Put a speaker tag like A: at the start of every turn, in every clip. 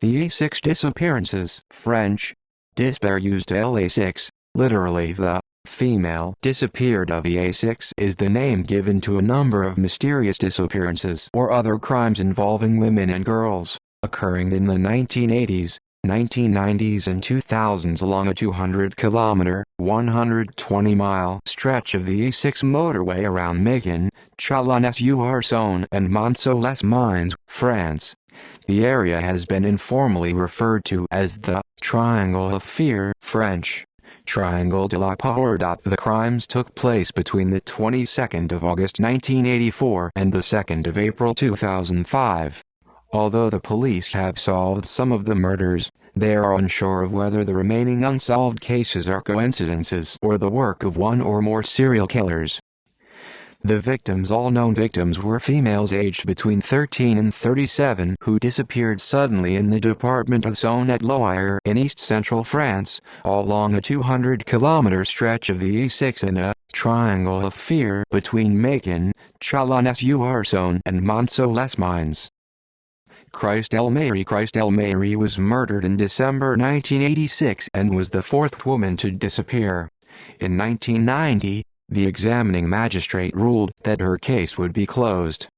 A: The A6 disappearances, French, disparu, literally the female disappeared of the A6, is the name given to a number of mysterious disappearances or other crimes involving women and girls, occurring in the 1980s, 1990s and 2000s along a 200-kilometer, 120-mile stretch of the A6 motorway around Méquin, Chalon-sur-Saône and Mont-les-Mines, France. The area has been informally referred to as the Triangle of Fear, French, Triangle de la Peur. The crimes took place between the 22nd of August 1984 and the 2nd of April 2005. Although the police have solved some of the murders, they are unsure of whether the remaining unsolved cases are coincidences or the work of one or more serial killers. All known victims were females aged between 13 and 37 who disappeared suddenly in the department of Saône-et-Loire in east-central France, all along a 200-kilometer stretch of the A6 in a triangle of fear between Méquin, Chalon-sur-Saône and Mont-les-Mines. Christelle Méry was murdered in December 1986 and was the fourth woman to disappear. In 1990, the examining magistrate ruled that her case would be closed.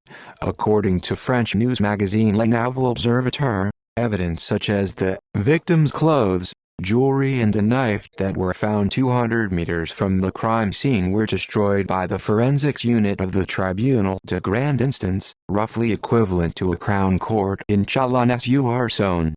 A: According to French news magazine Le Nouvel Observateur, evidence such as the victim's clothes, jewelry and a knife that were found 200 meters from the crime scene were destroyed by the forensics unit of the Tribunal de Grande Instance, roughly equivalent to a crown court in Chalon-sur-Saône.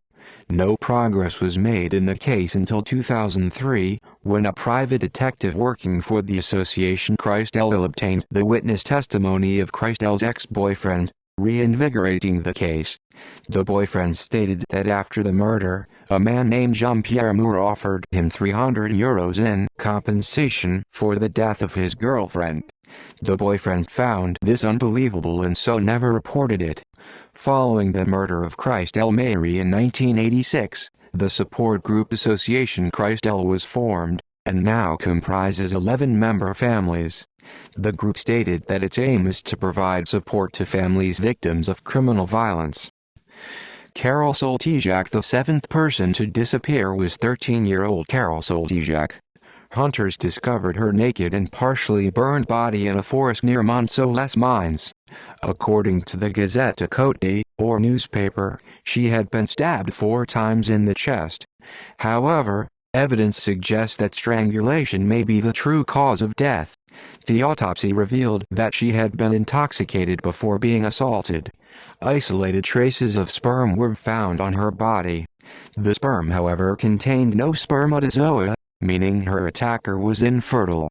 A: No progress was made in the case until 2003, when a private detective working for the Association Christelle obtained the witness testimony of Christelle's ex-boyfriend, reinvigorating the case. The boyfriend stated that after the murder, a man named Jean-Pierre Moore offered him €300 in compensation for the death of his girlfriend. The boyfriend found this unbelievable and so never reported it. Following the murder of Christelle Méry in 1986, the support group Association Christelle was formed, and now comprises 11-member families. The group stated that its aim is to provide support to families victims of criminal violence. Carole Soltejak, the seventh person to disappear, was 13-year-old Carole Soltejak. Hunters discovered her naked and partially burned body in a forest near Mont-les-Mines. According to the Gazette de Côte d'Or newspaper, she had been stabbed 4 times in the chest. However, evidence suggests that strangulation may be the true cause of death. The autopsy revealed that she had been intoxicated before being assaulted. Isolated traces of sperm were found on her body. The sperm, however, contained no spermatozoa, meaning her attacker was infertile.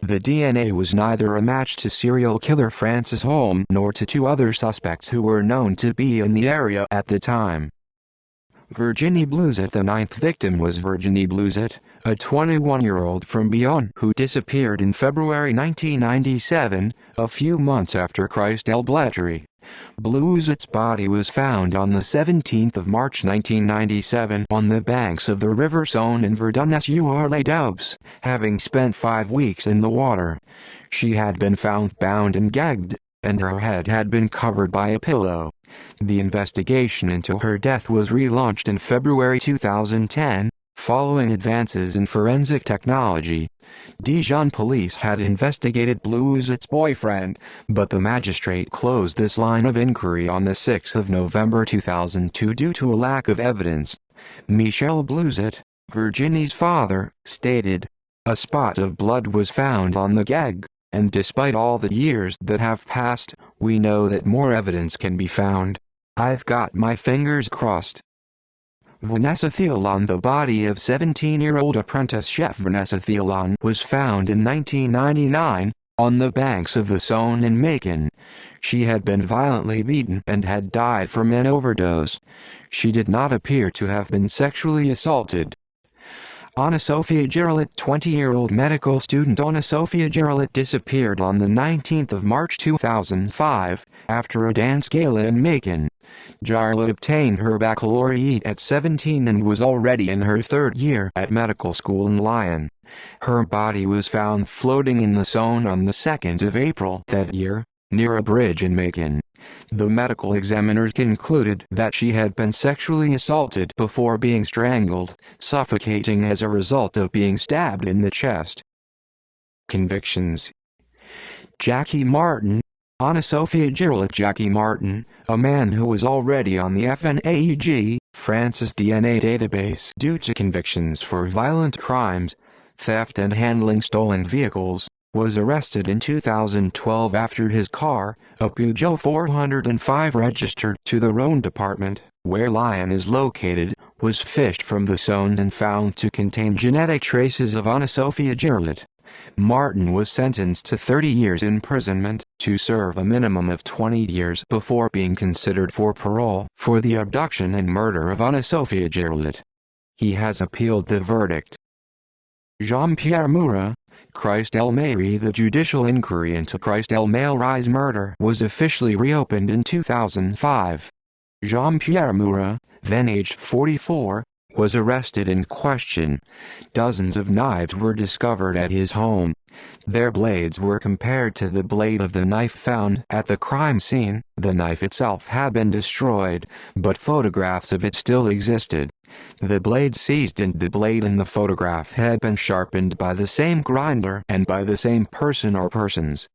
A: The DNA was neither a match to serial killer Francis Holm nor to 2 other suspects who were known to be in the area at the time. Virginie Blouzet. The 9th victim was Virginie Blouzet, a 21-year-old from Bayonne who disappeared in February 1997, a few months after Christelle Blétry. Blouzet's body was found on the 17th of March 1997 on the banks of the River Saône in Verdun-sur-les-Daubes, having spent 5 weeks in the water. She had been found bound and gagged, and her head had been covered by a pillow. The investigation into her death was relaunched in February 2010, following advances in forensic technology. Dijon police had investigated Blouzet's boyfriend, but the magistrate closed this line of inquiry on the 6th of November 2002 due to a lack of evidence. Michel Blouzet, Virginie's father, stated, "A spot of blood was found on the gag, and despite all the years that have passed, we know that more evidence can be found. I've got my fingers crossed." Vanessa Thielon. The body of 17-year-old apprentice chef Vanessa Thielon was found in 1999, on the banks of the Saône in Méquin. She had been violently beaten and had died from an overdose. She did not appear to have been sexually assaulted. Anna-Sophia Giroulet. 20-year-old medical student Anna-Sophia Giroulet disappeared on the 19th of March 2005, after a dance gala in Méquin. Giroulet obtained her baccalaureate at 17 and was already in her 3rd year at medical school in Lyon. Her body was found floating in the Saône on the 2nd of April that year, near a bridge in Méquin. The medical examiners concluded that she had been sexually assaulted before being strangled, suffocating as a result of being stabbed in the chest. Convictions: Jackie Martin, Anna Sophia Giroulet. Jackie Martin, a man who was already on the FNAEG, France's DNA database due to convictions for violent crimes, theft and handling stolen vehicles, was arrested in 2012 after his car, a Peugeot 405 registered to the Rhône department, where Lyon is located, was fished from the Saône and found to contain genetic traces of Anna Sophia Giroulet. Martin was sentenced to 30 years imprisonment, to serve a minimum of 20 years before being considered for parole for the abduction and murder of Anna Sophia Giroulet. He has appealed the verdict. Jean-Pierre Murat, Christ El Maire. The judicial inquiry into Christ El Maire's murder was officially reopened in 2005. Jean-Pierre Murat, then aged 44, was arrested and questioned. Dozens of knives were discovered at his home. Their blades were compared to the blade of the knife found at the crime scene. The knife itself had been destroyed, but photographs of it still existed. The blade seized and the blade in the photograph had been sharpened by the same grinder and by the same person or persons.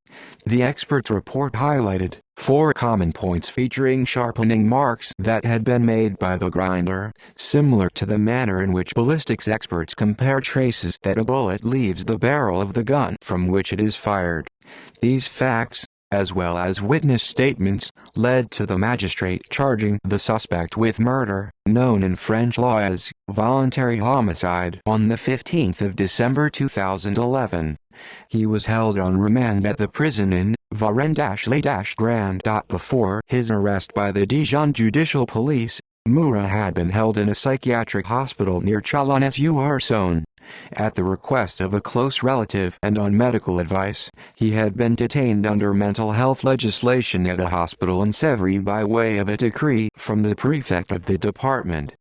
A: The expert's report highlighted 4 common points featuring sharpening marks that had been made by the grinder, similar to the manner in which ballistics experts compare traces that a bullet leaves the barrel of the gun from which it is fired. These facts, as well as witness statements, led to the magistrate charging the suspect with murder, known in French law as voluntary homicide, on the 15th of December 2011. He was held on remand at the prison in Varennes-les-Grand. Before his arrest by the Dijon Judicial Police, Murat had been held in a psychiatric hospital near Chalon-sur-Saône. At the request of a close relative and on medical advice, he had been detained under mental health legislation at a hospital in Sèvres by way of a decree from the prefect of the department.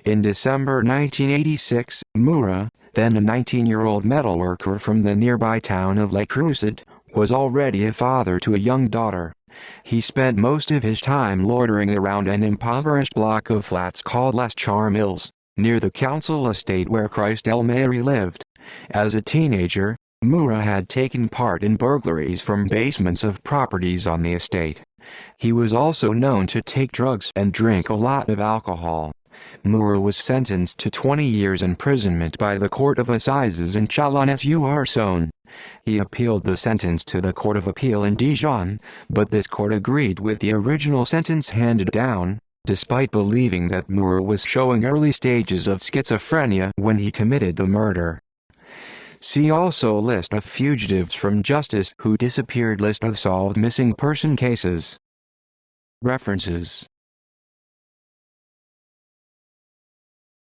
A: In December 1986, Murat, then a 19-year-old metalworker from the nearby town of Les Creuset, was already a father to a young daughter. He spent most of his time loitering around an impoverished block of flats called Les Charmilles, near the council estate where Christ El Maire lived. As a teenager, Murat had taken part in burglaries from basements of properties on the estate. He was also known to take drugs and drink a lot of alcohol. Murat was sentenced to 20 years imprisonment by the Court of Assizes in Chalon-sur-Saône. He appealed the sentence to the Court of Appeal in Dijon, but this court agreed with the original sentence handed down, despite believing that Murat was showing early stages of schizophrenia when he committed the murder. See also List of fugitives from justice who disappeared. List of solved missing person cases. References